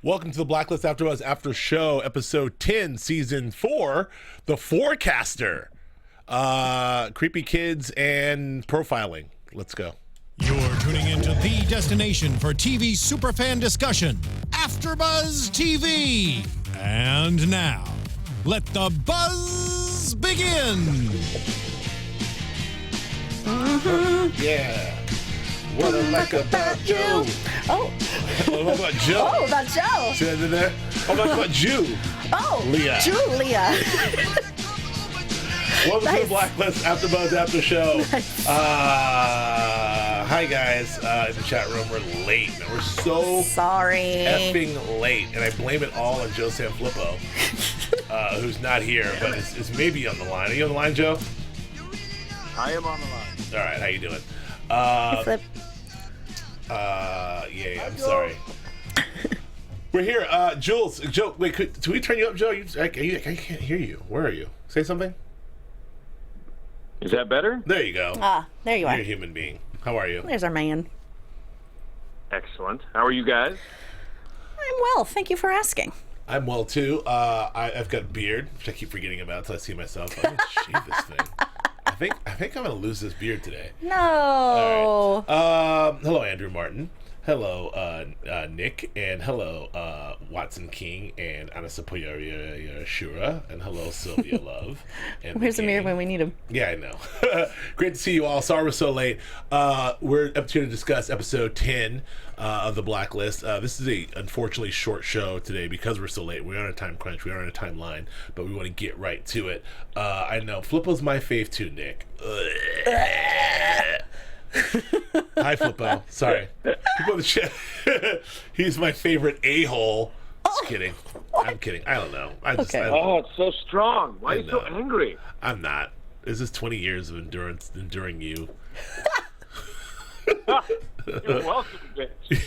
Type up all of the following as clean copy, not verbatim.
Welcome to the Blacklist AFTERBUZZ After Show, episode 10, season 4, The Forecaster. Creepy kids and profiling. Let's go. You're tuning into the destination for TV superfan discussion, AFTERBUZZ TV. And now, let the buzz begin. Yeah. What I like about Joe. Oh. What about Joe? Oh, about Joe. See what I did there? What about Jew? Oh, Leah. Julia. Welcome to Nice. the Blacklist AFTERBUZZ After Show. Nice. Hi guys, in the chat room. We're late. We're so Sorry. effing late, and I blame it all on Joe SanFelippo, who's not here, but is maybe on the line. Are you on the line, Joe? I am on the line. All right, how you doing? Flip. Yeah, I'm sorry. We're here. Jules, Joe, wait, can we turn you up, Joe? I can't hear you. Where are you? Say something. Is that better? There you go. There you You're are. a human being. How are you? There's our man. Excellent. How are you guys? I'm well. Thank you for asking. I'm well too. I've got a beard, which I keep forgetting about until I see myself. I'm gonna shave this thing. I think I'm gonna lose this beard today. No. All right. Hello, Andrew Martin. Hello, Nick, and hello, Watson King, and Anasapoya Shura, and hello, Sylvia Love. And Where's the mirror when we need him? Yeah, I know. Great to see you all. Sorry we're so late. We're up here to discuss episode 10 of the Blacklist. This is a unfortunately short show today because we're so late. We're on a time crunch. We're on a timeline, but we want to get right to it. I know. Flippo's my fave too, Nick. Hi, Flippo. Sorry. People in the chat. He's my favorite a-hole. Just kidding. I'm kidding. I don't know. Okay. Oh, it's so strong. Why are you so know. angry? I'm not. This is 20 years of enduring you. You're welcome, bitch.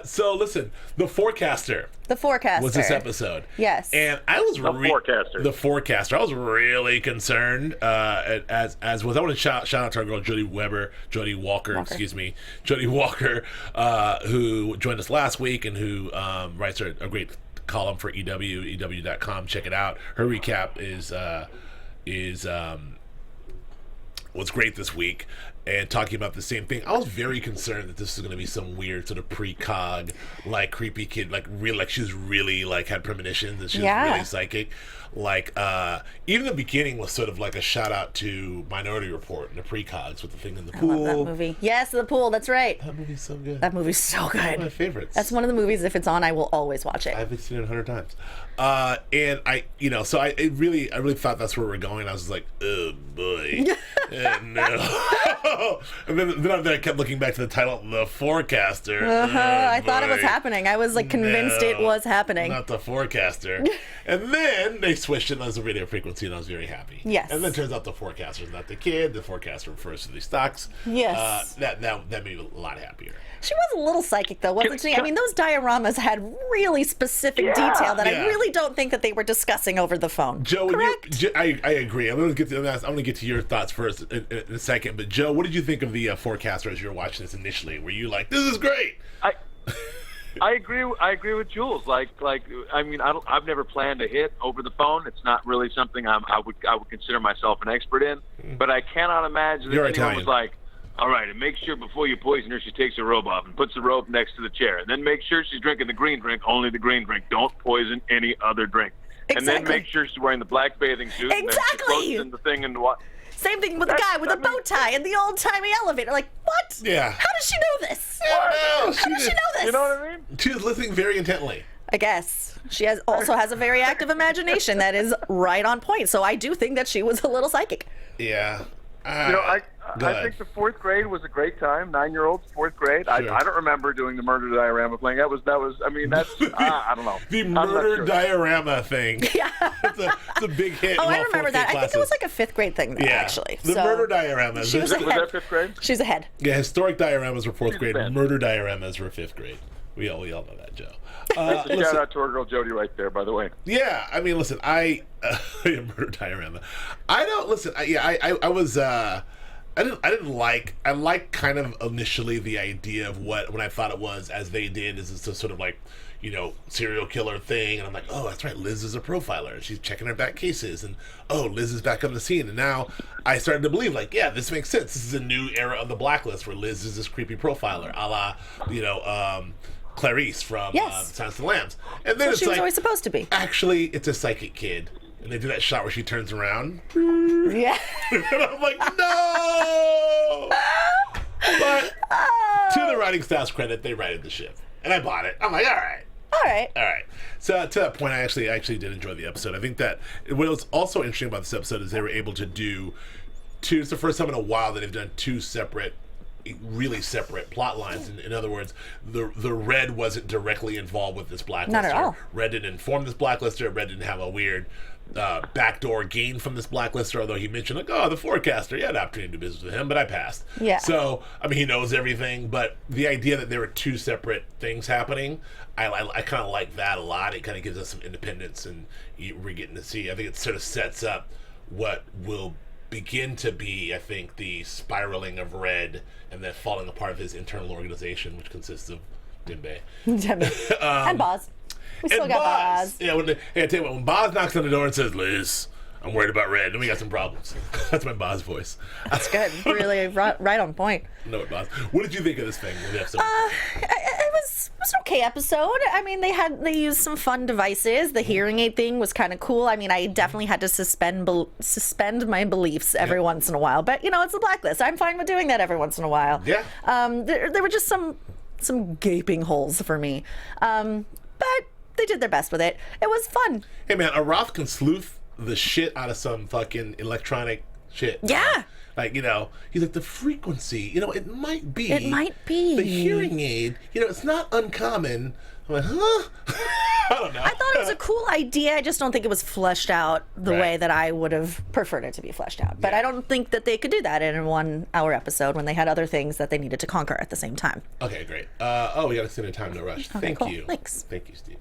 So listen, the Forecaster The forecaster. was this episode. Yes. And I was Forecaster. The Forecaster. I was really concerned. As was, I want to shout out to our girl Jody Walker. Excuse me, Jody Walker, who joined us last week and who writes a great column for EW.com. Check it out. Her recap was great this week, and talking about the same thing. I was very concerned that this was going to be some weird sort of precog, like creepy kid, like real, like she was really like had premonitions and she was Yeah. really psychic. Like even the beginning was sort of like a shout out to Minority Report and the precogs with the thing in the I pool. love that movie. Yes, the pool. That's right. That movie's so good. That movie's so One of my good. favorites. That's one of the movies. If it's on, I will always watch it. I've seen it 100 times. And I, so I really thought that's where we're going. I was like, oh boy, no. And then I kept looking back to the title, The Forecaster. I thought it was happening. I was like convinced it was happening. Not The Forecaster. And then they switched it as a radio frequency, and I was very happy. Yes. And then it turns out the Forecaster is not the kid. The Forecaster refers to these stocks. Yes. That made me a lot happier. She was a little psychic, though, wasn't she? I mean, those dioramas had really specific detail that Yeah. I really don't think that they were discussing over the phone. Joe, Correct? I agree. I'm going to get to your thoughts first in a second. But Joe, what did you think of the Forecaster as you were watching this initially? Were you like, "This is great"? I agree. I agree with Jules. I mean, I've never planned a hit over the phone. It's not really something I would consider myself an expert in. But I cannot imagine that You're anyone Italian. was like, all right, and make sure before you poison her, she takes her robe off and puts the robe next to the chair. And then make sure she's drinking the green drink, only the green drink. Don't poison any other drink. And then Exactly. make sure she's wearing the black bathing suit. And then she Exactly. floats in the thing and what? Same thing with the guy with the bow tie and the old-timey elevator. Like, what? Yeah. How does she know this? No, How does she know this? You know what I mean? She was listening very intently. I guess. She also has a very active imagination that is right on point. So I do think that she was a little psychic. Yeah. You know, I Go ahead. think the fourth grade was a great time. 9-year-olds, fourth grade. Sure. I don't remember doing the murder diorama playing. That was. I mean, that's. I don't know. The I'm not murder sure. diorama thing. Yeah. It's a big hit. Oh, in I all remember fourth that. grade I think it was classes. like a fifth grade thing, though, Yeah. actually. The So murder dioramas. She was Was ahead. that fifth grade? She's ahead. Yeah, historic dioramas were fourth grade. bad. Murder dioramas were fifth grade. We all know that, Joe. Shout Listen, out to our girl Jody right there, by the way. yeah, I mean, listen, murder diorama. I don't listen. I was. I like kind of initially the idea of when I thought it was, as they did, is it's a sort of like, serial killer thing, and I'm like, oh, that's right, Liz is a profiler, and she's checking her back cases, and oh, Liz is back on the scene, and now I started to believe, like, yeah, this makes sense. This is a new era of the Blacklist where Liz is this creepy profiler, a la, Clarice from Silence of the Lambs. And then So it's she was like, always supposed to be. actually, it's a psychic kid. And they do that shot where she turns around. Yeah. And I'm like, no! But to the writing staff's credit, they righted the ship. And I bought it. I'm like, all right. All right. So to that point, I actually did enjoy the episode. I think that what was also interesting about this episode is they were able to do it's the first time in a while that they've done two really separate plot lines. In other words, the Red wasn't directly involved with this blacklister. Not at all. Red didn't inform this blacklister. Red didn't have a weird backdoor gain from this blacklister, although he mentioned, like, oh, the forecaster, you had an opportunity to do business with him, but I passed. Yeah. So, I mean, he knows everything, but the idea that there were two separate things happening, I kind of like that a lot. It kind of gives us some independence, and we're getting to see, I think it sort of sets up what will begin to be, I think, the spiraling of Red and then falling apart of his internal organization, which consists of Dembe. And Boz. We still got Boz. Yeah, I tell you what, when Boz knocks on the door and says, Liz, I'm worried about Red, then we got some problems. That's my Boz voice. That's good. Really right on point. No, Boz. What did you think of this thing? It was an okay episode. I mean, they used some fun devices. The hearing aid thing was kind of cool. I mean, I definitely had to suspend my beliefs every once in a while. But, it's a Blacklist. I'm fine with doing that every once in a while. Yeah. There were just some gaping holes for me. But they did their best with it. It was fun. Hey, man, Arath can sleuth the shit out of some fucking electronic shit. Yeah. Like, he's like, the frequency, it might be. It might be. The hearing aid, it's not uncommon. I'm like, huh? I don't know. I thought it was a cool idea. I just don't think it was fleshed out the way that I would have preferred it to be fleshed out. But I don't think that they could do that in a 1 hour episode when they had other things that they needed to conquer at the same time. Okay, great. We got to send in time, no rush. Okay, Thank cool. you. Thanks. Thank you, Steve.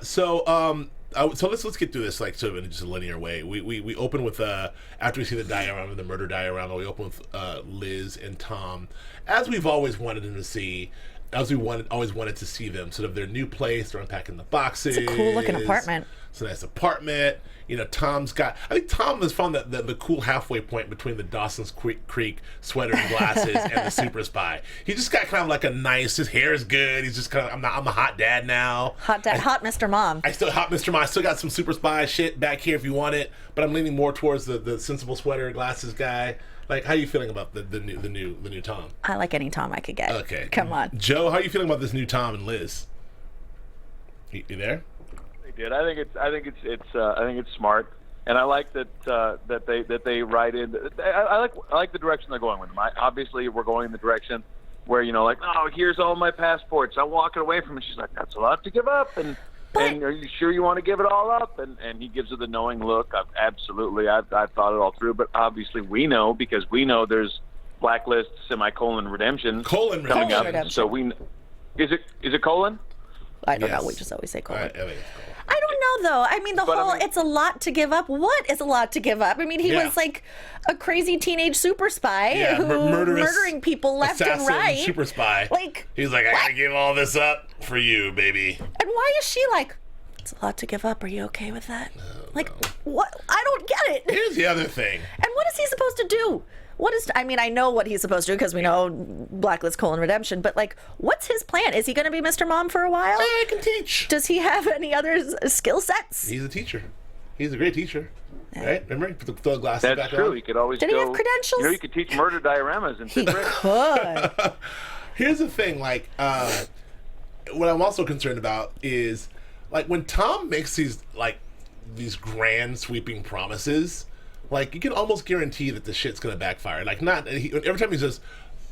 So let's get through this like sort of in just a linear way. We open with after we see the diorama, the murder diorama, we open with Liz and Tom, as we've always wanted them to see. As we always wanted to see them, sort of their new place. They're unpacking the boxes. It's a cool looking apartment. It's a nice apartment. Tom's got. I think Tom has found that the cool halfway point between the Dawson's Creek sweater and glasses and the super spy. He just got kind of like a nice. His hair is good. He's just kind of. I'm a hot dad now. Hot Mr. Mom. I still hot Mr. Mom. I still got some super spy shit back here if you want it, but I'm leaning more towards the sensible sweater and glasses guy. Like, how are you feeling about the new Tom? I like any Tom I could get. Okay. Come on. Joe, how are you feeling about this new Tom and Liz? You there? They did. I think it's smart, and I like that they write in. I like the direction they're going with them. Obviously, we're going in the direction where like, oh, here's all my passports. I'm walking away from it. She's like, that's a lot to give up, and are you sure you want to give it all up? And he gives her the knowing look. I've thought it all through, but obviously we know, because we know there's Blacklist Redemption coming up. Redemption. So is it colon? I don't know. We just always say colon. I don't know, though. I mean, it's a lot to give up. What is a lot to give up? I mean, he was like a crazy teenage super spy who murdering people left and right. Super spy. Like, he's like, I gotta give all this up for you, baby. And why is she like, it's a lot to give up. Are you okay with that? What? I don't get it. Here's the other thing. And what is he supposed to do? I know what he's supposed to do because we know Blacklist Redemption, but what's his plan? Is he going to be Mr. Mom for a while? I can teach. Does he have any other skill sets? He's a teacher. He's a great teacher. Yeah. Right? Remember? Put the glasses back on. That's true. He could always Did he have credentials? You could teach murder dioramas in He could. Here's the thing, what I'm also concerned about is, when Tom makes these grand sweeping promises, you can almost guarantee that the shit's gonna backfire. Every time he says,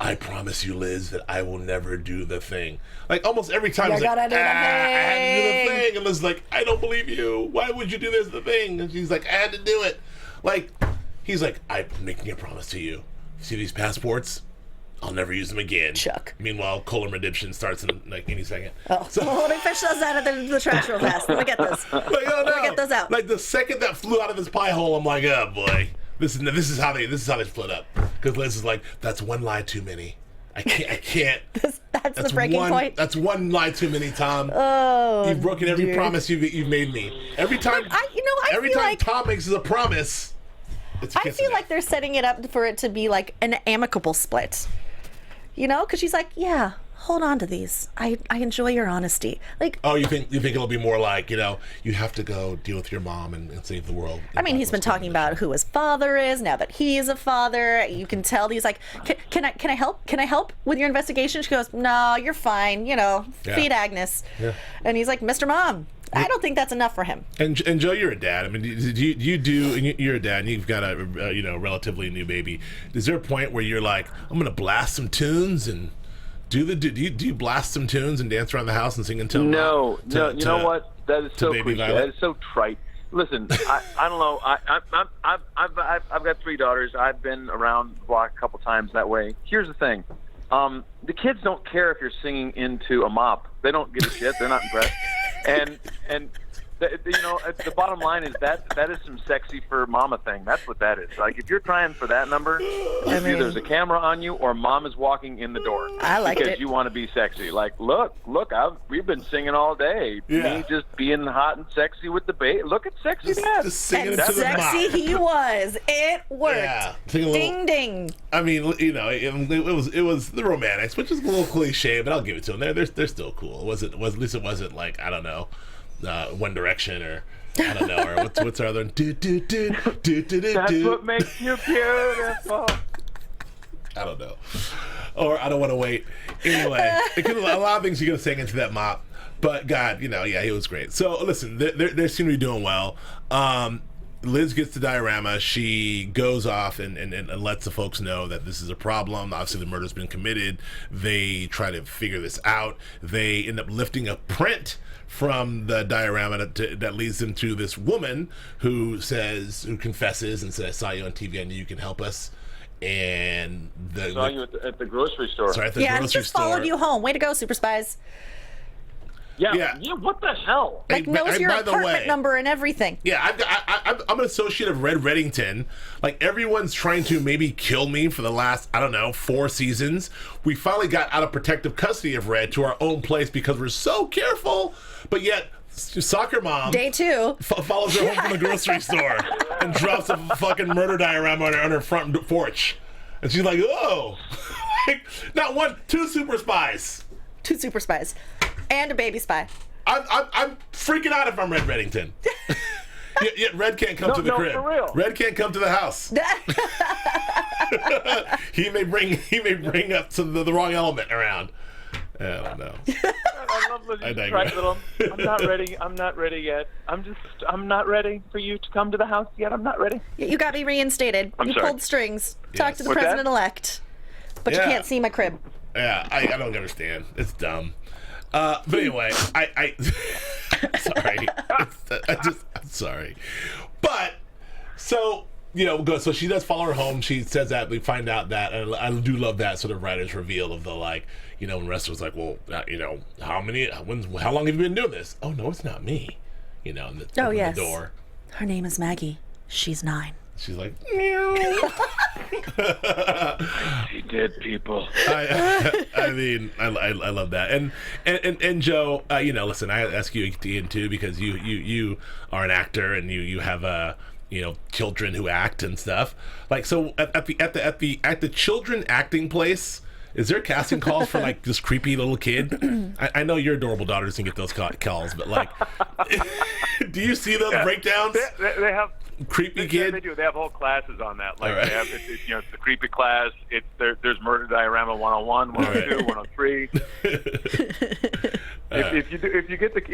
I promise you, Liz, that I will never do the thing. Almost every time he's like, I had to do the thing. And Liz is like, I don't believe you. Why would you do this, the thing? And she's like, I had to do it. He's like, I'm making a promise to you. See these passports? I'll never use them again. Chuck. Meanwhile, colon redemption starts in any second. Oh, so, let me fish those out of the trash real fast. Let me get this. Let me get those out. The second that flew out of his pie hole, I'm like, oh boy, this is how they split up. Because Liz is like, that's one lie too many. I can't. That's the breaking point. That's one lie too many, Tom. Oh, you've broken every promise you've made me. Every time, every time like, Tom makes us a promise, it's I feel like they're setting it up for it to be like an amicable split. You know, because she's like, yeah, hold on to these. I enjoy your honesty. Like, oh, you think it'll be more like, you know, you have to go deal with your mom and save the world. I mean, he's been talking about who his father is now that he is a father. You can tell he's like, can I help? Can I help with your investigation? She goes, no, you're fine. You know, feed Agnes. Yeah. And he's like, Mr. Mom. I don't think that's enough for him. And Joe, you're a dad. I mean, you're a dad, and you've got a relatively new baby. Is there a point where you're like, I'm gonna blast some tunes and do you blast some tunes and dance around the house and sing until no. You know what? That is so cliche. That is so trite. Listen, I don't know. I've got 3 daughters. I've been around the block a couple times that way. Here's the thing. The kids don't care if you're singing into a mop. They don't give a shit. They're not impressed. And the bottom line is that is some sexy for mama thing. That's what that is. Like, if you're trying for that number, either there's a camera on you or mom is walking in the door. I like it. Because you want to be sexy. Like, look, we've been singing all day. Yeah. Me just being hot and sexy with the baby. Look at sexy dad. Just singing and into the mop. sexy he was. It worked. Yeah. Ding ding. I mean, you know, it was the Romantics, which is a little cliche, but I'll give it to them. They're still cool. At least it wasn't like, I don't know, One Direction or I don't know, or what's our other one? That's what makes you beautiful. I don't know, or I don't want to wait. Anyway, a lot of things you could have sang into that mop, but God, you know, yeah, he was great. So listen, they seem to be doing well. Liz gets the diorama. She goes off and lets the folks know that this is a problem. Obviously, the murder's been committed. They try to figure this out. They end up lifting a print from the diorama that leads them to this woman who confesses and says, I saw you on TV, I knew you can help us. And I saw you at the grocery store. Sorry, at the grocery just store. Followed you home. Way to go, Super Spies. Yeah, what the hell? Like, knows your apartment number and everything. Yeah, I'm an associate of Reddington. Like, everyone's trying to maybe kill me for the last, I don't know, 4 seasons. We finally got out of protective custody of Red to our own place because we're so careful. But yet, soccer mom Day 2 follows her home from the grocery store and drops a fucking murder diorama on her front porch. And she's like, oh. Not 1, 2 super spies. 2 super spies. And a baby spy. I'm freaking out if I'm Red Reddington. Yet Red can't come to the crib. For real. Red can't come to the house. he may bring up the wrong element around. I don't know. I love Lizzie's trite little, I'm not ready yet. I'm not ready for you to come to the house yet. I'm not ready. You got me reinstated. You pulled strings. Talk to the president-elect. But you can't see my crib. Yeah, I don't understand. It's dumb. But anyway, I sorry. I'm sorry. But, so, you know, so she does follow her home. She says that. We find out that, and I do love that sort of writer's reveal of the, like, you know, when Rest was like, well, you know, how long have you been doing this? Oh, no, it's not me. You know, and the door. Her name is Maggie. She's 9. She's like, meow. She did, people. I mean, I love that, and Joe, you know, listen, I ask you Ian too because you are an actor and you have you know, children who act and stuff. Like, so at the children acting place, is there casting calls for like this creepy little kid? I know your adorable daughter doesn't get those calls, but like, do you see those breakdowns? They have. Creepy kid. Yeah, they do. They have whole classes on that. Like they have, it's the creepy class. There's murder diorama 101, 102, 103. If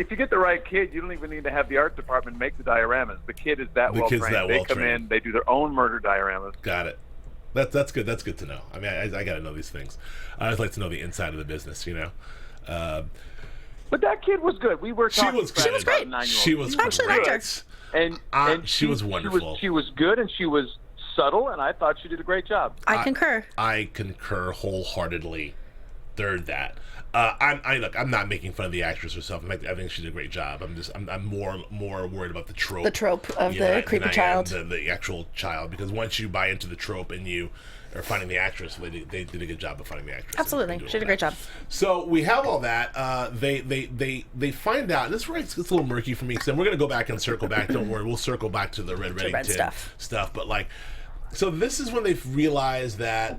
you get the right kid, you don't even need to have the art department make the dioramas. The kid is that well trained. They come in, they do their own murder dioramas. Got it. That's good. That's good to know. I mean, I got to know these things. I always like to know the inside of the business. You know. But that kid was good. We were talking. She was great. She was great. And she was wonderful. She was good, and she was subtle, and I thought she did a great job. I concur. I concur wholeheartedly. third that. I'm not making fun of the actress herself. In fact, I think she did a great job. I'm more worried about the trope. The trope of the creepy child. The actual child, because once you buy into the trope and you are finding the actress, they did a good job of finding the actress. Absolutely, she did a great job. So we have all that. They find out. This is where it gets a little murky for me, because then we're gonna go back and circle back. Don't worry, we'll circle back to the Reddington stuff. But like. So this is when they've realized that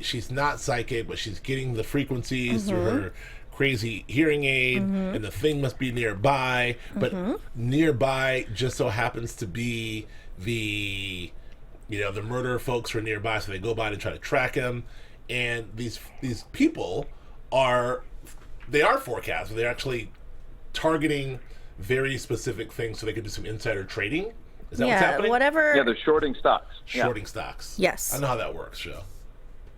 she's not psychic, but she's getting the frequencies through her crazy hearing aid, and the thing must be nearby. But nearby just so happens to be the murderer folks who are nearby, so they go by to try to track him. And these people are forecasters. They're actually targeting very specific things so they can do some insider trading. Is that what's happening? Whatever. Yeah, they're shorting stocks. Shorting stocks. Yes. I know how that works, Joe.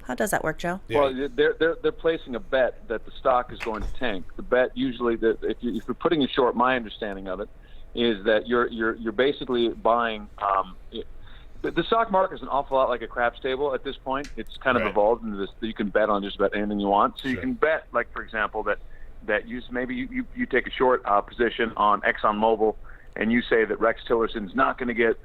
How does that work, Joe? Yeah. Well, they're placing a bet that the stock is going to tank. The bet usually that if you're putting it short, my understanding of it is that you're basically buying. The stock market is an awful lot like a craps table at this point. It's kind of evolved into this. You can bet on just about anything you want. So you can bet, like for example, that you take a short position on ExxonMobil. And you say that Rex Tillerson's not going to get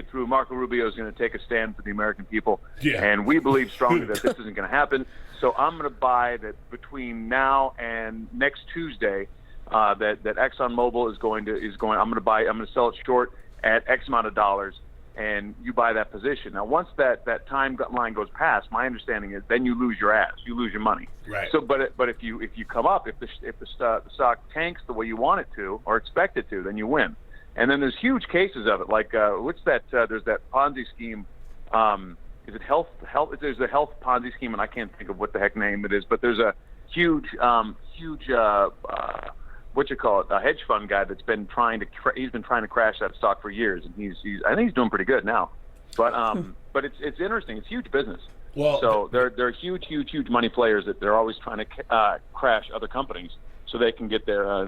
through. Marco Rubio is going to take a stand for the American people, and we believe strongly that this isn't going to happen. So I'm going to buy that between now and next Tuesday, that ExxonMobil is going. I'm going to sell it short at X amount of dollars, and you buy that position. Now, once that timeline goes past, my understanding is then you lose your ass, you lose your money. Right. So, but if you come up, if the stock tanks the way you want it to or expect it to, then you win. And then there's huge cases of it. Like there's that Ponzi scheme. Is it health? There's a health Ponzi scheme, and I can't think of what the heck name it is. But there's a huge a hedge fund guy that's been trying to crash that stock for years, and I think he's doing pretty good now. But it's interesting. It's huge business. Well, so they're huge money players that they're always trying to crash other companies so they can get their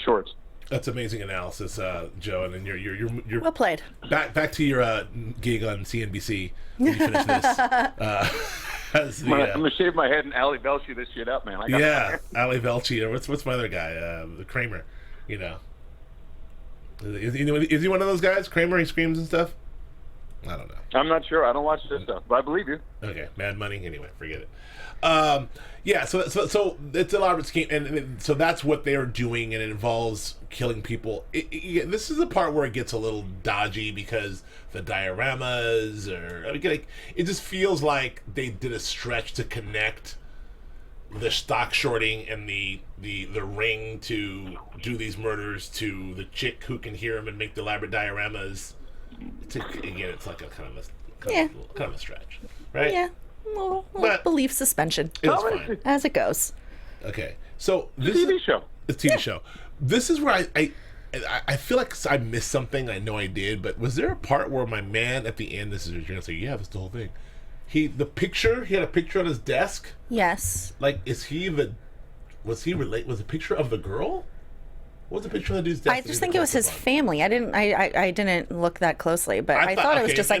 shorts. That's amazing analysis, Joe. And then you're well played. Back to your gig on CNBC when you finish this. I'm gonna shave my head and Ali Velshi this shit up, man. Ali Velshi. What's my other guy? The Kramer. Is he one of those guys? Kramer, he screams and stuff. I don't know. I'm not sure. I don't watch this stuff, but I believe you. Okay, Mad Money. Anyway, forget it. So it's an elaborate scheme, and so that's what they're doing, and it involves killing people. This is the part where it gets a little dodgy because the dioramas, it just feels like they did a stretch to connect the stock shorting and the ring to do these murders to the chick who can hear them and make the elaborate dioramas. It's like a kind of a stretch, right? Yeah. Well, belief suspension. It's fine. As it goes. Okay. So this TV show. It's a TV show. This is where I feel like I missed something. I know I did, but was there a part where my man at the end, this is you're gonna say, yeah, that's the whole thing. He had a picture on his desk. Yes. Like, was the picture of the girl? What was the picture of the dude's desk? I just think it was his family. I didn't look that closely, but I thought it was just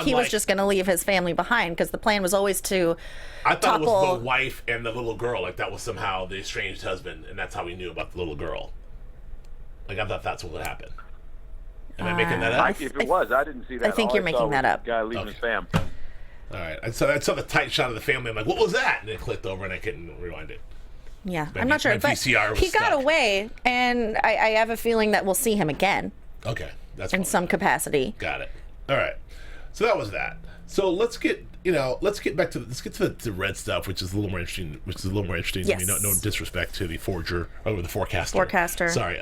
he was just going to leave his family behind because the plan was always to. I thought it was the wife and the little girl. Like that was somehow the estranged husband, and that's how we knew about the little girl. Like I thought that's what would happen. Am I making that up? If it was, I didn't see that. I think you're making that up. Guy leaving his fam. All right. I saw the tight shot of the family. I'm like, what was that? And it clicked over, and I couldn't rewind it. Yeah, I'm not sure, but he got away, and I have a feeling that we'll see him again. Okay, that's in some capacity. Got it. All right, so that was that. So let's get back to the red stuff, which is a little more interesting. Yes. I mean, no disrespect to the forger or the forecaster. Forecaster. Sorry,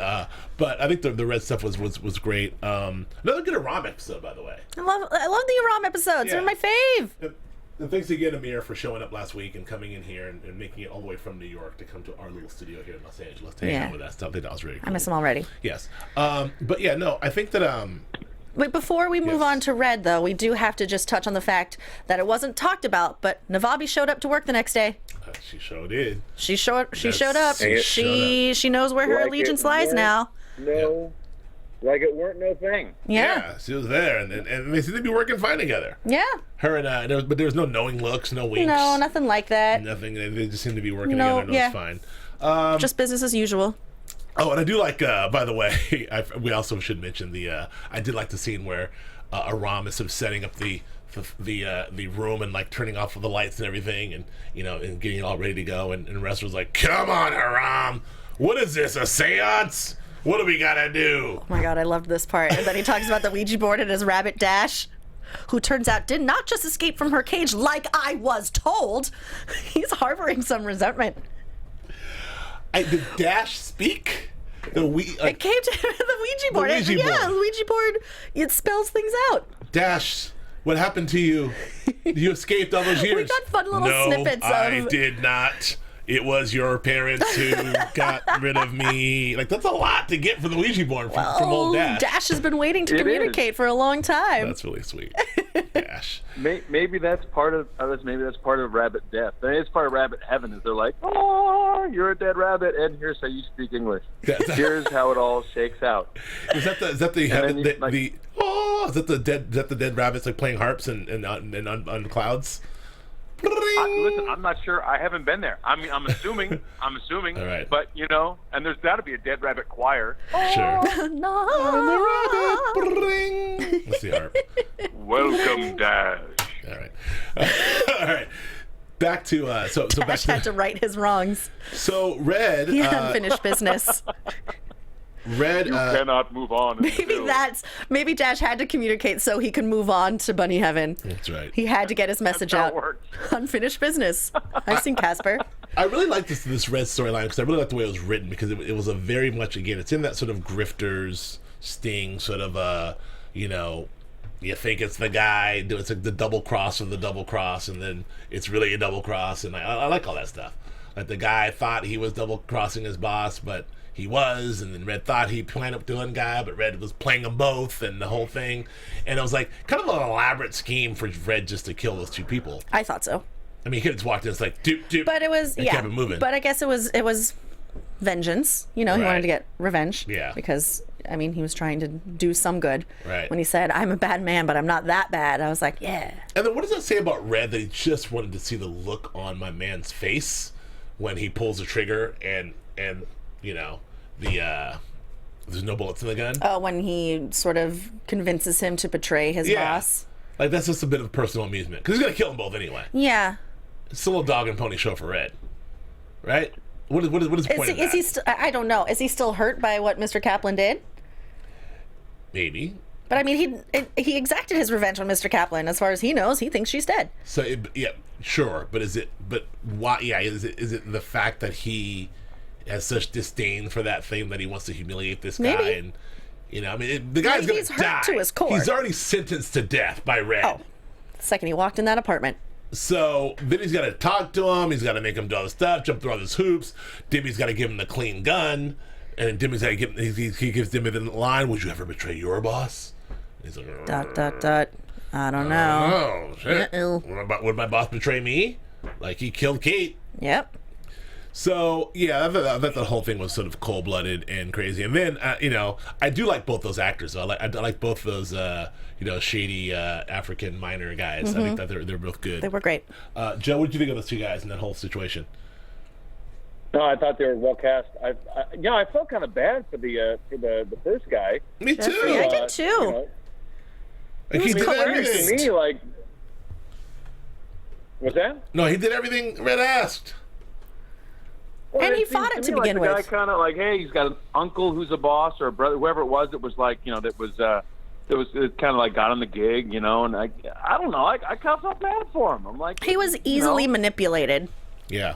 but I think the red stuff was great. Another good Aram episode, by the way. I love the Aram episodes. They're my fave. And thanks again, Amir, for showing up last week and coming in here and making it all the way from New York to come to our little studio here in Los Angeles to hang out with us. I think that was really cool. I miss him already. Yes. But yeah, no, I think that... Wait, before we move on to Red, though, we do have to just touch on the fact that it wasn't talked about, but Navabi showed up to work the next day. She sure did. She showed up. She knows where her allegiance lies now. No. like it weren't no thing. Yeah. She was there, and they seem to be working fine together. Yeah. Her and but there was no knowing looks, no winks. No, nothing like that. Nothing. They just seem to be working together, and it was fine. Just business as usual. Oh, and I do like, by the way, we also should mention I did like the scene where Aram is sort of setting up the room and like turning off all the lights and everything, and and getting it all ready to go, and Wrestler's like, "Come on, Aram, what is this, a seance? What do we gotta do?" Oh my god, I loved this part. And then he talks about the Ouija board and his rabbit Dash, who turns out did not just escape from her cage like I was told. He's harboring some resentment. Did Dash speak? It came to the Ouija board. Ouija board. The Ouija board, it spells things out. Dash, what happened to you? You escaped all those years. We got fun little snippets of... I did not. It was your parents who got rid of me. Like, that's a lot to get from the Ouija board from old Dash. Dash has been waiting to communicate for a long time. That's really sweet. Dash. Maybe that's part of rabbit death. It's part of rabbit heaven. Is they're like, oh, you're a dead rabbit, and here's how you speak English. Here's how it all shakes out. Is that the dead rabbits like playing harps and on clouds? Listen, I'm not sure. I haven't been there. I mean, I'm assuming. All right. But and there's got to be a dead rabbit choir. Sure. No. Let's see harp. Welcome, Dash. All right. All right. Back to Dash had to right his wrongs. So Red. He had unfinished business. Red. You cannot move on. Maybe Dash had to communicate so he could move on to Bunny Heaven. That's right. He had to get his message out. Unfinished business. I've seen Casper. I really like this Red storyline because I really like the way it was written, because it was a very much, again, it's in that sort of grifters sting sort of you think it's the guy, it's like the double cross of the double cross, and then it's really a double cross, and I like all that stuff. Like the guy thought he was double crossing his boss, but he was, and then Red thought he planned up to one guy, but Red was playing them both, and the whole thing. And it was like kind of an elaborate scheme for Red just to kill those two people. I thought so. I mean, he could have just walked in, it's like, doop, doop. But it was, and kept it moving. But I guess it was vengeance. He wanted to get revenge. Yeah. Because, I mean, he was trying to do some good. Right. When he said, I'm a bad man, but I'm not that bad, I was like, yeah. And then what does that say about Red, that he just wanted to see the look on my man's face when he pulls the trigger and there's no bullets in the gun? Oh, when he sort of convinces him to betray his boss. Like, that's just a bit of personal amusement, because he's going to kill them both anyway. Yeah. It's a little dog and pony show for Red. Right? What is the point of that? I don't know. Is he still hurt by what Mr. Kaplan did? Maybe. But I mean, he exacted his revenge on Mr. Kaplan. As far as he knows, he thinks she's dead. So, sure. But why? Yeah, is it the fact that he has such disdain for that thing that he wants to humiliate this guy? Maybe. And the guy's going to die. He's hurt to his core. He's already sentenced to death by Red. Oh, the second he walked in that apartment. So then he's got to talk to him. He's got to make him do all this stuff, jump through all these hoops. Dimmy's got to give him the clean gun, and Dimmy's got to give. He gives Dimmy the line: "Would you ever betray your boss?" And he's like, ... I don't know. Oh shit! Would my boss betray me? Like he killed Kate. Yep. So yeah, I thought the whole thing was sort of cold-blooded and crazy. And then I do like both those actors. I like both those shady African miner guys. Mm-hmm. I think that they're both good. They were great. Joe, what did you think of those two guys in that whole situation? No, I thought they were well cast. I felt kind of bad for the first guy. Me too. I did too. Like he did coerced. everything. To me, like, what's that? No, he did everything Red asked. Well, And he fought it to begin like the with. guy kind of like, hey, he's got an uncle who's a boss or a brother, whoever it was. That was like, it kind of like got him the gig, and I don't know. I kind of felt bad for him. I'm like, He was easily manipulated. Yeah.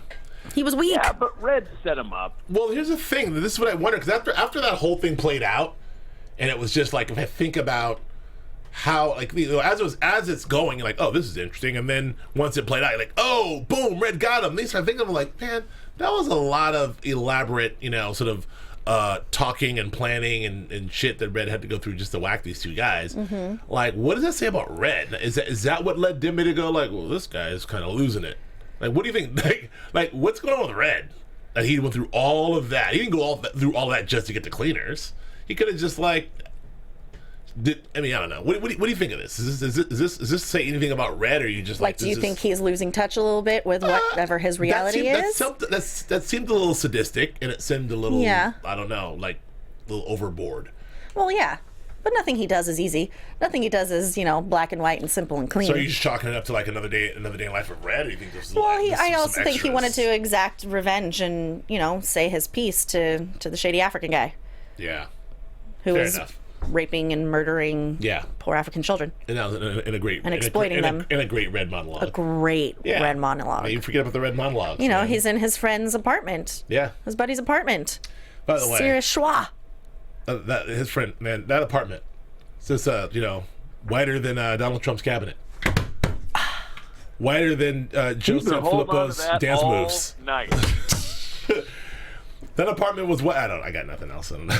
He was weak. Yeah, but Red set him up. Well, here's the thing. This is what I wonder, because after that whole thing played out, and it was just like, if I think about how, like, as it's going, you're like, oh, this is interesting, and then once it played out, you're like, oh, boom, Red got him. At least I think I'm like, man, that was a lot of elaborate, sort of talking and planning and shit that Red had to go through just to whack these two guys. Mm-hmm. Like, what does that say about Red? Is that what led Dimmy to go like, well, this guy is kind of losing it? Like, what do you think? Like, what's going on with Red? That he went through all of that. He didn't go through all that just to get the cleaners. He could have just, like, I don't know. What do you think of this? Is this say anything about Red, or are you just like do you think he's losing touch a little bit with whatever his reality is? That seemed a little sadistic, and it seemed a little, I don't know, like a little overboard. Well, yeah. But nothing he does is easy. Nothing he does is, black and white and simple and clean. So are you just chalking it up to like another day in life of Red? Or you think this is I also think he wanted to exact revenge and, say his piece to the shady African guy. Yeah. Who was raping and murdering poor African children. And exploiting them. In a great Red monologue. A great Red monologue. You forget about the Red monologue. He's in his friend's apartment. Yeah. His buddy's apartment. By the way. Serious schwa. His friend, man, that apartment. It's just, whiter than Donald Trump's cabinet. Whiter than Joe SanFelippo's dance moves. Nice. That apartment was what? I got nothing else. I don't know.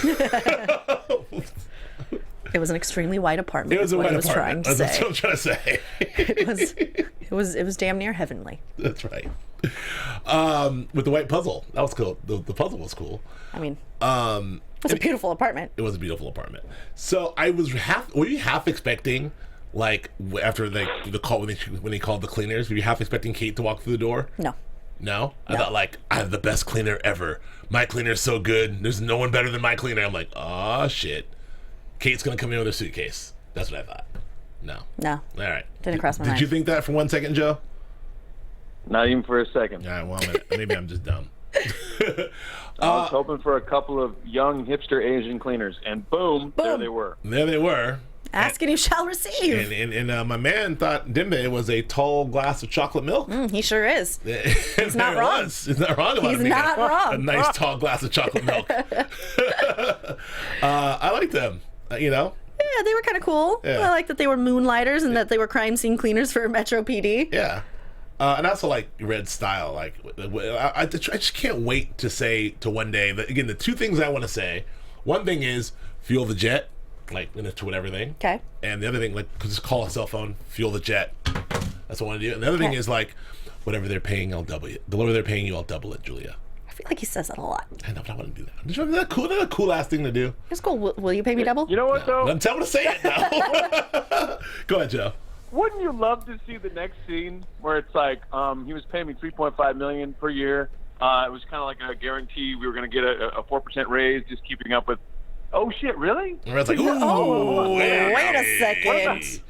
It was an extremely white apartment. It was a white apartment. That's what I'm trying to say. It was damn near heavenly. That's right. With the white puzzle, that was cool. The puzzle was cool. It was a beautiful apartment. It was a beautiful apartment. So I was were you half expecting, like, after the call when he called the cleaners, were you half expecting Kate to walk through the door? No. I thought, like, I have the best cleaner ever. My cleaner's so good. There's no one better than my cleaner. I'm like, oh shit. Kate's gonna come in with her suitcase. That's what I thought. No. All right. Didn't cross my mind. Did you think that for 1 second, Joe? Not even for a second. All right. Well, maybe I'm just dumb. I was hoping for a couple of young hipster Asian cleaners, and boom. There they were. There they were. Ask and you shall receive. And my man thought Dembe was a tall glass of chocolate milk. He sure is. He's not wrong. He's not wrong about He's not wrong. A nice tall glass of chocolate milk. I like them. Yeah, they were kind of cool. Yeah. I like that they were moonlighters and that they were crime scene cleaners for Metro PD. Yeah. And I also like Red's style. Like, I just can't wait to one day that, again, the two things I want to say. One thing is fuel the jet, like to whatever thing. Okay. And the other thing, like, just call a cell phone, fuel the jet. That's what I want to do. And the other thing is, like, whatever they're paying, I'll double it. Whatever they're paying you, I'll double it, Julia. I feel like he says that a lot. I know, but I want to do that. Isn't that cool? Isn't that a cool ass thing to do? It's cool. Will you pay me double? You know what, though? I'm telling to say it now. Go ahead, Joe. Wouldn't you love to see the next scene where it's like, he was paying me $3.5 million per year. It was kind of like a guarantee we were going to get a 4% raise, just keeping up with. Oh shit! Really? And Red's like, ooh, wait a second.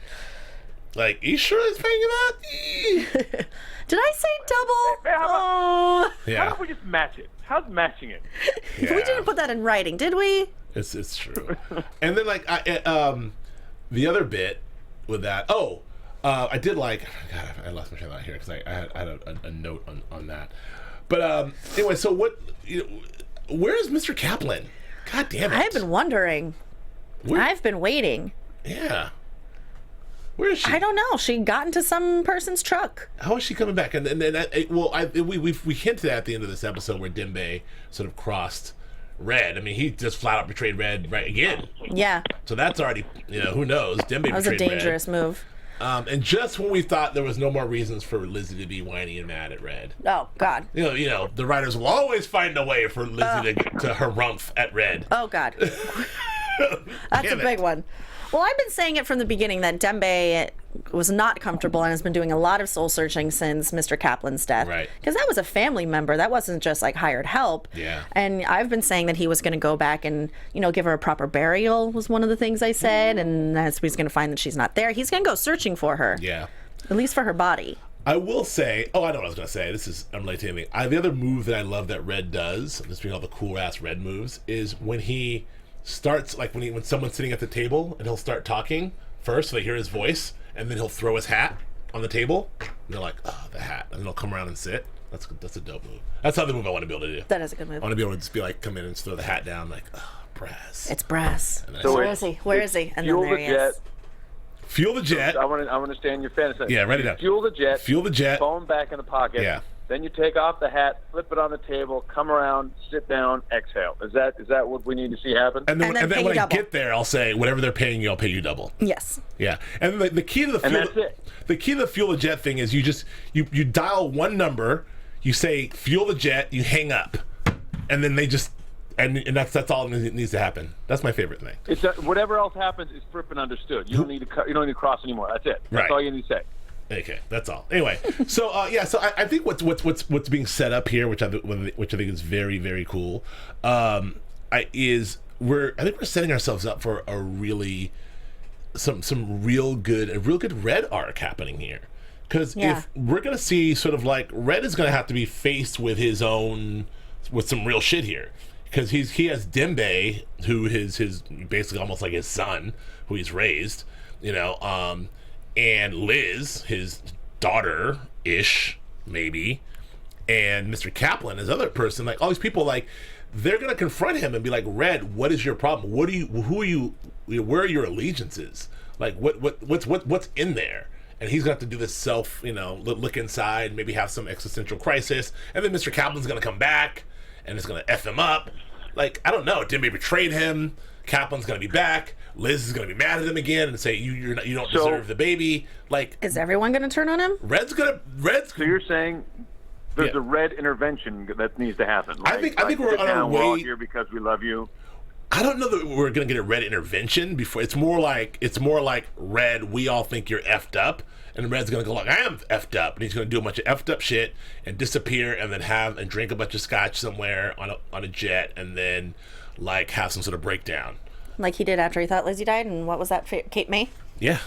Like, you sure it's paying you that? Did I say double? How about we just match it? How's matching it? We didn't put that in writing, did we? It's true. And then, like, the other bit with that. I did like. God, I lost my train of thought here because I had a note on that. But anyway, so what? Where is Mr. Kaplan? God damn it! I've been wondering. I've been waiting. Yeah. Where is she? I don't know. She got into some person's truck. How is she coming back? And we hinted at the end of this episode where Dembe sort of crossed Red. I mean, he just flat out betrayed Red right again. Yeah. So that's already, who knows? Dembe betrayed Red. That was a dangerous move. And just when we thought there was no more reasons for Lizzie to be whiny and mad at Red. Oh, God. The writers will always find a way for Lizzie to harumph at Red. Oh, God. That's a big one. Well, I've been saying it from the beginning that Dembe was not comfortable and has been doing a lot of soul searching since Mr. Kaplan's death. Right. Because that was a family member. That wasn't just like hired help. Yeah. And I've been saying that he was going to go back and, give her a proper burial was one of the things I said. And as he's going to find that she's not there, he's going to go searching for her. Yeah. At least for her body. I will say, I know what I was going to say. This is unrelated to anything. The other move that I love that Red does, just being all the cool ass Red moves, is when he starts, like when someone's sitting at the table and he'll start talking first so they hear his voice, and then he'll throw his hat on the table and they're like, oh, the hat, and then he'll come around and sit. That's a dope move. That's the move I want to be able to do. That is a good move. I want to be able to just be like, come in and just throw the hat down, like, oh, Brass. It's Brass. So where is he? Where is he? And then there he is. Fuel the jet. I want to stay in your fantasy. Yeah, write it down. Fuel the jet. Fuel the jet. Phone back in the pocket. Yeah. Then you take off the hat, flip it on the table, come around, sit down, exhale. Is that what we need to see happen? And then when I double. get there, I'll say, whatever they're paying you, I'll pay you double. Yes. Yeah. And the key to the fuel, that's it. The key to the fuel the jet thing is you dial one number, you say fuel the jet, you hang up, and then they just And that's all that needs to happen. That's my favorite thing. It's whatever else happens is frippin' understood. You don't need to cross anymore. That's it. That's Right. all you need to say. Okay, that's all. Anyway, so so I think what's being set up here, which I think is very, very cool, is I think we're setting ourselves up for a really some real good Red arc happening here. Because if we're gonna see sort of like Red is gonna have to be faced with some real shit here. Because he has Dembe, who is his basically almost like his son, who he's raised, and Liz, his daughter-ish, maybe, and Mr. Kaplan, his other person, like all these people, like they're gonna confront him and be like, Red, what is your problem? Who are you? Where are your allegiances? Like what's in there? And he's gonna have to do this self, look inside, maybe have some existential crisis, and then Mr. Kaplan's gonna come back and it's gonna F him up. Like, I don't know, Dembe betrayed him, Kaplan's gonna be back, Liz is gonna be mad at him again and say you don't deserve the baby. Like, is everyone gonna turn on him? So you're saying there's a Red intervention that needs to happen. I think we're on our way. We're all here because we love you. I don't know that we're gonna get a Red intervention before. It's more like Red, we all think you're effed up, and Red's gonna go like, I am effed up, and he's gonna do a bunch of effed up shit and disappear, and then drink a bunch of scotch somewhere on a jet, and then like have some sort of breakdown, like he did after he thought Lizzie died. And what was that? Kate May? Yeah.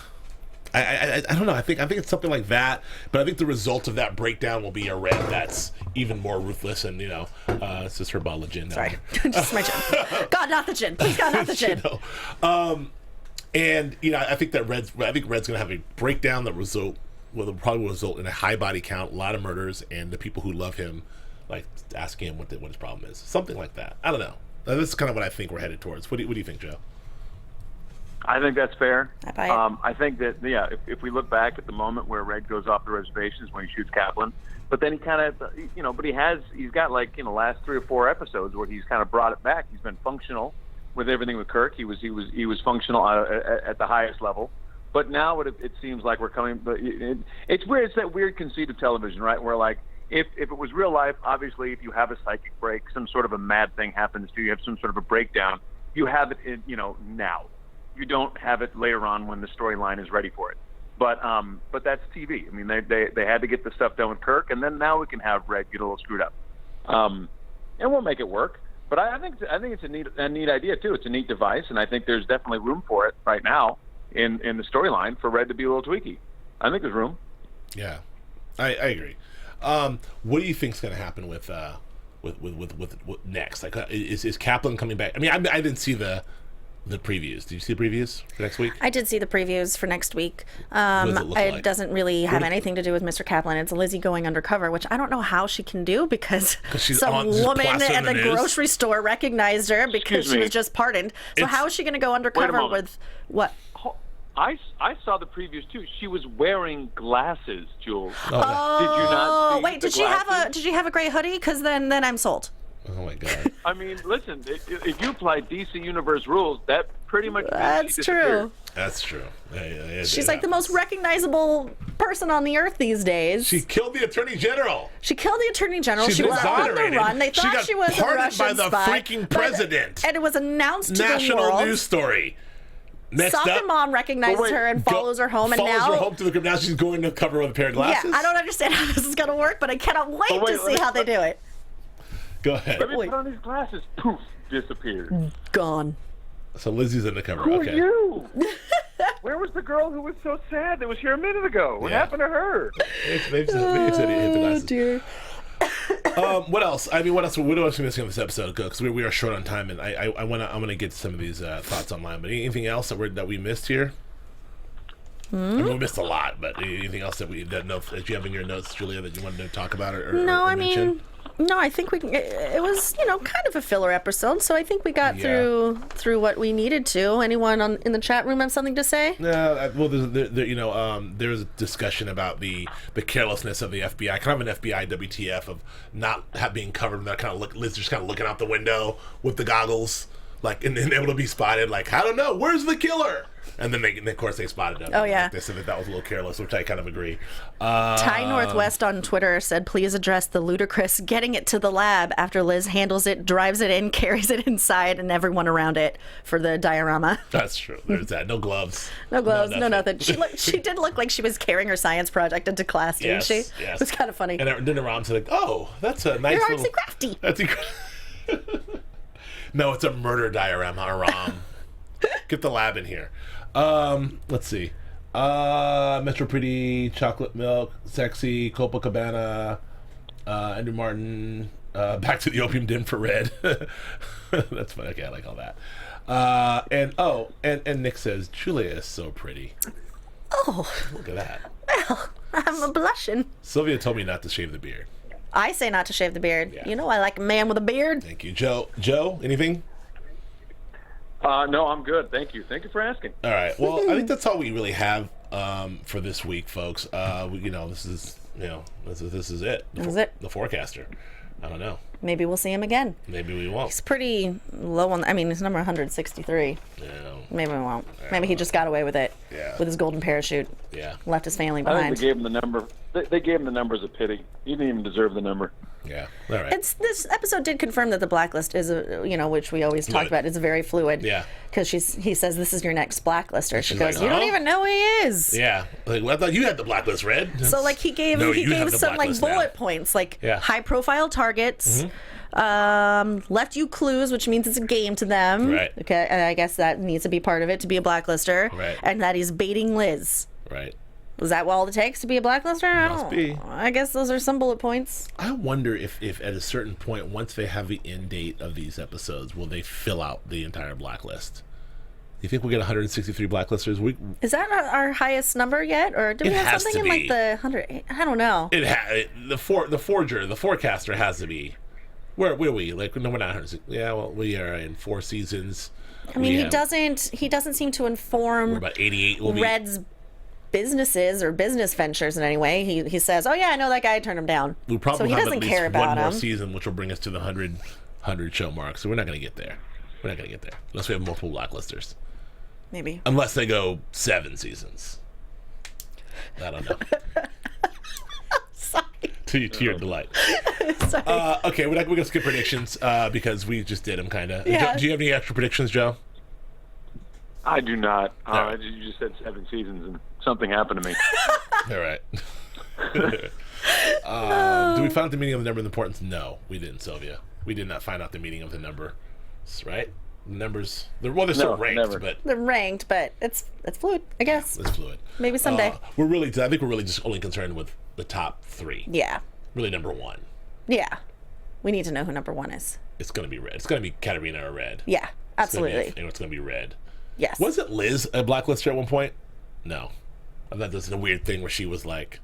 I don't know. I think it's something like that. But I think the result of that breakdown will be a Red that's even more ruthless, and it's just her bottle of gin. Sorry, just my gin. God, not the gin. Please, God, not the gin. And I think Red's gonna have a breakdown that will probably result in a high body count, a lot of murders, and the people who love him, like asking him what his problem is, something like that. I don't know. That's kind of what I think we're headed towards. What do you think, Joe? I think that's fair. I buy it. I think that if we look back at the moment where Red goes off the reservation is when he shoots Kaplan, but then he kind of but he's got like last 3 or 4 episodes where he's kind of brought it back. He's been functional with everything with Kirk. He was functional at the highest level. But now it seems like we're coming. But it's weird. It's that weird conceit of television, right? Where like if it was real life, obviously if you have a psychic break, some sort of a mad thing happens to you, you have some sort of a breakdown, you have it now. You don't have it later on when the storyline is ready for it. But that's TV. I mean, they had to get the stuff done with Kirk, and then now we can have Red get a little screwed up, and we'll make it work. But I think it's a neat idea too. It's a neat device, and I think there's definitely room for it right now in the storyline for Red to be a little tweaky. I think there's room. Yeah, I agree. What do you think's going to happen with next? Like, is Kaplan coming back? I mean, I didn't see the previews. Did you see the previews for next week? I did see the previews for next week. It doesn't really have anything to do with Mr. Kaplan. It's Lizzie going undercover, which I don't know how she can do because some woman at the grocery store recognized her because she was just pardoned. So how is she going to go undercover with what? I saw the previews too. She was wearing glasses, Jules. Oh, did you not see wait, did she have a gray hoodie? Because then I'm sold. Oh my God! I mean, listen. If you apply DC Universe rules, that pretty much that's true. That's true. She's like the most recognizable person on the earth these days. She killed the Attorney General. She was on the run. They thought she was a Russian by the spy, freaking president. And it was announced to the world. National news story. Soccer mom recognizes her and follows her home, and now she's going to cover with a pair of glasses. Yeah, I don't understand how this is going to work, but I cannot wait to see how they do it. Go ahead. Let me put on these glasses. Poof, disappeared. Gone. So Lizzie's in the cover. Who okay. are you? Where was the girl who was so sad that was here a minute ago? What happened to her? Maybe said he hit the glasses. Dear. What else? I mean, what else are we missing on this episode? Because we are short on time, and I'm gonna get some of these thoughts online. But anything else that we missed here? I mean, we missed a lot, but anything else that you have in your notes, Julia, that you wanted to talk about or mention? No, I think it was, kind of a filler episode, so I think we got through what we needed to. Anyone in the chat room have something to say? Well, there's a discussion about the carelessness of the FBI, kind of an FBI WTF of not being covered, that kind of Liz just kind of looking out the window with the goggles, like, and able to be spotted. Like, I don't know, where's the killer? And then of course they spotted him. Oh yeah. Like, they said that was a little careless, which I kind of agree. Ty Northwest on Twitter said, "Please address the ludicrous getting it to the lab after Liz handles it, drives it in, carries it inside, and everyone around it for the diorama." That's true. There's that. No gloves. No gloves. No nothing. She did look like she was carrying her science project into class, didn't she? Yes. It was kind of funny. And then Aram said, like, "Oh, that's a nice You're little." artsy crafty. That's No, it's a murder diorama, Aram. Get the lab in here. Let's see. Metro Pretty, Chocolate Milk, Sexy, Copacabana, Andrew Martin, Back to the Opium Den for Red. That's funny. Okay, I like all that. And Nick says, Julia is so pretty. Oh. Look at that. Well, I'm a blushing. Sylvia told me not to shave the beard. I say not to shave the beard. Yeah. You know I like a man with a beard. Thank you. Joe, anything? No, I'm good. Thank you. Thank you for asking. All right. Well, I think that's all we really have for this week, folks. This is it. This is it. The forecaster. I don't know. Maybe we'll see him again. Maybe we won't. He's pretty low on. I mean, he's number 163. Yeah. Maybe we won't. Maybe he just got away with it. Yeah. With his golden parachute. Yeah. Left his family I behind. think they gave him the number. They gave him the number as a pity. He didn't even deserve the number. Yeah. All right. This episode did confirm that the Blacklist is which we always talk about, is very fluid. Yeah. Because he says, "This is your next Blacklister." She She's goes, like, "You don't "Huh?" even know who he is." Yeah. Like, well, I thought you had the blacklist, Red. So like he gave No, you have the some like blacklist now. bullet points, like Yeah. high profile targets. Left you clues, which means it's a game to them. Right. Okay, and I guess that needs to be part of it to be a blacklister. Right. And that he's baiting Liz. Right. Is that all it takes to be a blacklister? Must be. I guess those are some bullet points. I wonder if at a certain point, once they have the end date of these episodes, will they fill out the entire blacklist? You think we'll get 163 blacklisters? Is that our highest number yet, or do we It have has something to in like be. the 100? I don't know. The forecaster has to be. Where are we? Like, no, we're not 160. Yeah, well, we are in 4 seasons. I mean, he doesn't seem to We're inform about 88. We'll be, Red's businesses or business ventures in any way. He says, "Oh yeah, I know that guy. I turned him down." we'll probably so he have doesn't at least care about one more him. season, which will bring us to the 100 show mark. So we're not going to get there. We're not going to get there unless we have multiple blacklisters. Maybe. Unless they go 7 seasons. I don't know. Sorry. to your delight. Sorry. Okay, we're going to skip predictions because we just did them, kind of. Yeah. Do you have any extra predictions, Joe? I do not. right. You just said 7 seasons and something happened to me. All right. Do we find out the meaning of the number and the importance? No, we didn't, Sylvia. We did not find out the meaning of the number. Right? The numbers, they're still ranked, never. but They're ranked, but it's fluid, I guess. it's fluid. Maybe someday. I think we're really just only concerned with the top 3. Yeah. Really, number 1. Yeah. We need to know who number 1 is. It's going to be Red. It's going to be Katarina or Red. Yeah, absolutely. It's going to be Red. Yes. Wasn't Liz a blacklister at one point? No. I thought this was a weird thing where she was like,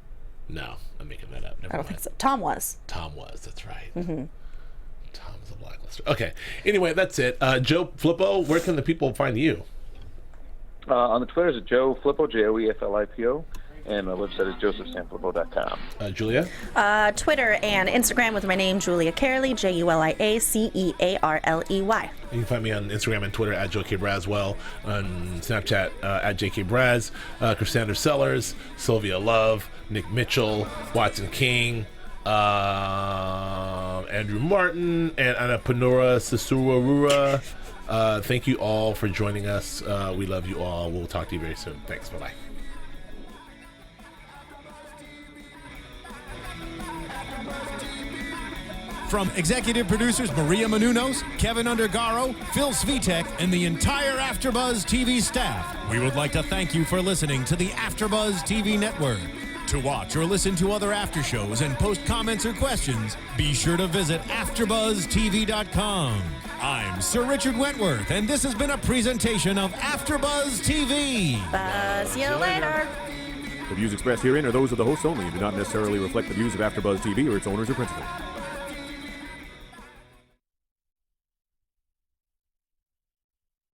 no, I'm making that up. Never I don't mind. think so. Tom was. Tom was, that's right. Mm-hmm. Tom's a blacklister. Okay. Anyway, that's it. Joe Flippo, where can the people find you? On the Twitter is Joe Flippo, JoeFlippo, and my website is josephsanflippo.com. Julia? Twitter and Instagram with my name, Julia Cearley, JuliaCearley. You can find me on Instagram and Twitter at Joe K. Braswell, on Snapchat at JK Braz, Chrisander Sellers, Sylvia Love, Nick Mitchell, Watson King, Andrew Martin, and Anna Panura Sasurarura. Thank you all for joining us. We love you all. We'll talk to you very soon. Thanks. Bye-bye. From executive producers Maria Menounos, Kevin Undergaro, Phil Svitek, and the entire AfterBuzz TV staff, we would like to thank you for listening to the AfterBuzz TV network. To watch or listen to other after shows and post comments or questions, be sure to visit AfterBuzzTV.com. I'm Sir Richard Wentworth, and this has been a presentation of AfterBuzz TV. See you later. The views expressed herein are those of the hosts only and do not necessarily reflect the views of AfterBuzz TV or its owners or principals.